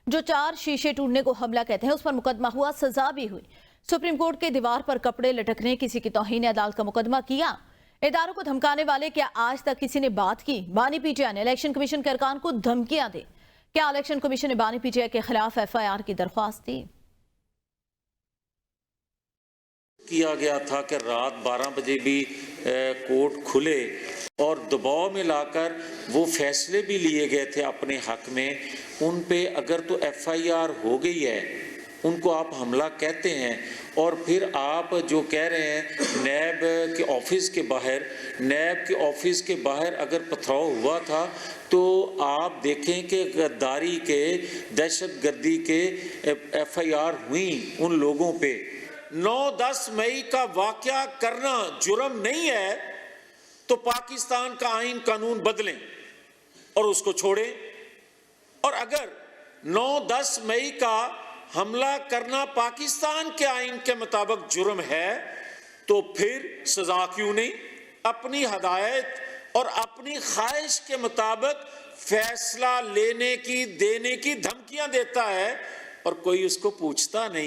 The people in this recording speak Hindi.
जो 4 शीशे टूटने को हमला कहते हैं उस पर मुकदमा हुआ, सजा भी हुई। सुप्रीम कोर्ट के दीवार पर कपड़े लटकने, किसी की तौहीन अदालत का मुकदमा किया। इदारों को धमकाने वाले, क्या आज तक किसी ने बात की? बानी पीटीआई ने इलेक्शन कमीशन के अरकान को धमकियां दी। क्या इलेक्शन कमीशन ने बानी पीटीआई के खिलाफ FIR की दरख्वास्त दी? किया गया था कि रात 12 बजे भी कोर्ट खुले और दबाव में लाकर वो फैसले भी लिए गए थे अपने हक में। उन पे अगर तो FIR हो गई है, उनको आप हमला कहते हैं, और फिर आप जो कह रहे हैं नैब के ऑफिस के बाहर अगर पथराव हुआ था, तो आप देखें कि गद्दारी के, दहशतगर्दी के FIR हुई उन लोगों पे। 9-10 मई का वाकया करना जुर्म नहीं है तो पाकिस्तान का आईन कानून बदलें और उसको छोड़ें। और अगर 9-10 मई का हमला करना पाकिस्तान के आईन के मुताबिक जुर्म है, तो फिर सजा क्यों नहीं? अपनी हदायत और अपनी ख्वाहिश के मुताबिक फैसला देने की धमकियां देता है और कोई उसको पूछता नहीं।